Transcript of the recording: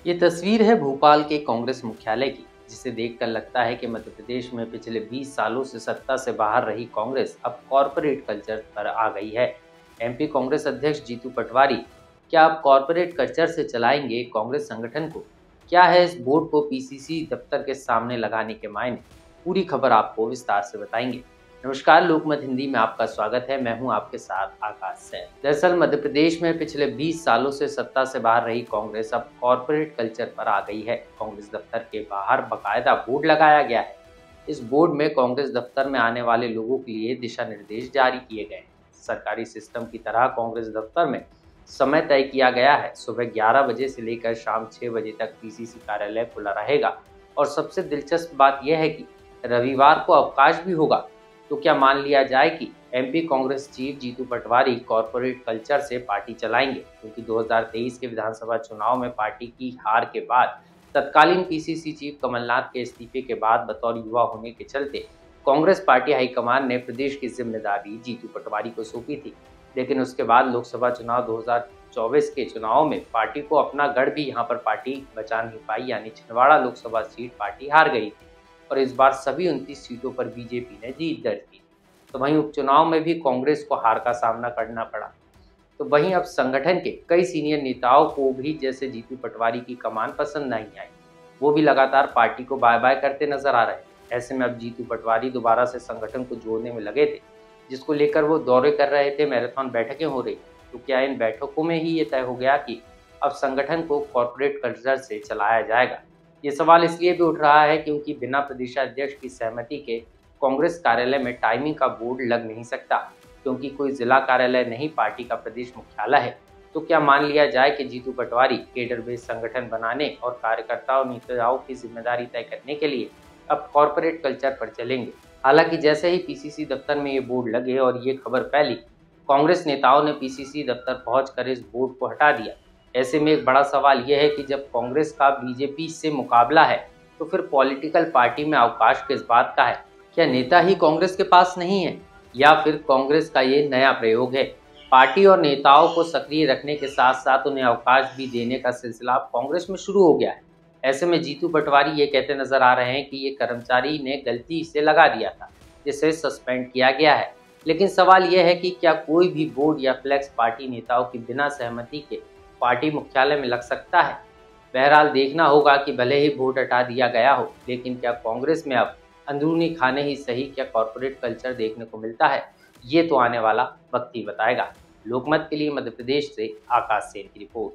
ये तस्वीर है भोपाल के कांग्रेस मुख्यालय की, जिसे देखकर लगता है कि मध्य प्रदेश में पिछले 20 सालों से सत्ता से बाहर रही कांग्रेस अब कॉरपोरेट कल्चर पर आ गई है। एमपी कांग्रेस अध्यक्ष जीतू पटवारी क्या अब कॉरपोरेट कल्चर से चलाएंगे कांग्रेस संगठन को? क्या है इस बोर्ड को पीसीसी दफ्तर के सामने लगाने के मायने? पूरी खबर आपको विस्तार से बताएंगे। नमस्कार, लोकमत हिंदी में आपका स्वागत है। मैं हूं आपके साथ आकाश सैन। दरअसल मध्य प्रदेश में पिछले 20 सालों से सत्ता से बाहर रही कांग्रेस अब कॉरपोरेट कल्चर पर आ गई है। कांग्रेस दफ्तर के बाहर बकायदा बोर्ड लगाया गया है। इस बोर्ड में कांग्रेस दफ्तर में आने वाले लोगों के लिए दिशा निर्देश जारी किए गए हैं। सरकारी सिस्टम की तरह कांग्रेस दफ्तर में समय तय किया गया है। सुबह 11 बजे से लेकर शाम 6 बजे तक पीसीसी कार्यालय खुला रहेगा और सबसे दिलचस्प बात यह है कि रविवार को अवकाश भी होगा। तो क्या मान लिया जाए कि MP Congress chief Jitu Patwari corporate culture से पार्टी चलाएंगे, क्योंकि 2023 के विधानसभा चुनाव में पार्टी की हार के बाद तत्कालीन पीसीसी चीफ कमलनाथ के इस्तीफे के बाद बतौर युवा होने के चलते कांग्रेस पार्टी हाईकमान ने प्रदेश की जिम्मेदारी जीतू पटवारी को सौंपी थी। लेकिन उसके बाद लोकसभा चुनाव 2024 के चुनाव में पार्टी को अपना गढ़ भी यहाँ पर पार्टी बचा नहीं पाई, यानी छिंदवाड़ा लोकसभा सीट पार्टी हार गई थी और इस बार सभी 29 सीटों पर बीजेपी ने जीत दर्ज की। तो वहीं उपचुनाव में भी कांग्रेस को हार का सामना करना पड़ा। तो वहीं अब संगठन के कई सीनियर नेताओं को भी जैसे जीतू पटवारी की कमान पसंद नहीं आई। वो भी लगातार पार्टी को बाय बाय करते नजर आ रहे हैं। ऐसे में अब जीतू पटवारी दोबारा से संगठन को जोड़ने में लगे थे, जिसको लेकर वो दौरे कर रहे थे, मैराथन बैठकें हो रही। तो क्या इन बैठकों में ही ये तय हो गया कि अब संगठन को कॉर्पोरेट कल्चर से चलाया जाएगा? ये सवाल इसलिए भी उठ रहा है क्योंकि बिना प्रदेशाध्यक्ष की सहमति के कांग्रेस कार्यालय में टाइमिंग का बोर्ड लग नहीं सकता, क्योंकि कोई जिला कार्यालय नहीं पार्टी का प्रदेश मुख्यालय है। तो क्या मान लिया जाए कि जीतू पटवारी केडर बेस संगठन बनाने और कार्यकर्ताओं नेताओं की जिम्मेदारी तय करने के लिए अब कॉर्पोरेट कल्चर पर चलेंगे? हालांकि जैसे ही पीसीसी दफ्तर में ये बोर्ड लगे और ये खबर फैली, कांग्रेस नेताओं ने पीसीसी दफ्तर पहुंचकर इस बोर्ड को हटा दिया। ऐसे में एक बड़ा सवाल यह है कि जब कांग्रेस का बीजेपी से मुकाबला है, तो फिर पॉलिटिकल पार्टी में अवकाश किस बात का है? क्या नेता ही कांग्रेस के पास नहीं है, या फिर कांग्रेस का ये नया प्रयोग है? पार्टी और नेताओं को सक्रिय रखने के साथ साथ उन्हें अवकाश भी देने का सिलसिला कांग्रेस में शुरू हो गया है। ऐसे में जीतू पटवारी ये कहते नजर आ रहे हैं कि ये कर्मचारी ने गलती से लगा दिया था, जिसे सस्पेंड किया गया है। लेकिन सवाल यह है कि क्या कोई भी बोर्ड या फ्लैक्स पार्टी नेताओं की बिना सहमति के पार्टी मुख्यालय में लग सकता है? बहरहाल देखना होगा कि भले ही बोर्ड हटा दिया गया हो, लेकिन क्या कांग्रेस में अब अंदरूनी खाने ही सही क्या कॉर्पोरेट कल्चर देखने को मिलता है? ये तो आने वाला वक्त ही बताएगा। लोकमत के लिए मध्य प्रदेश से आकाश सेन की रिपोर्ट।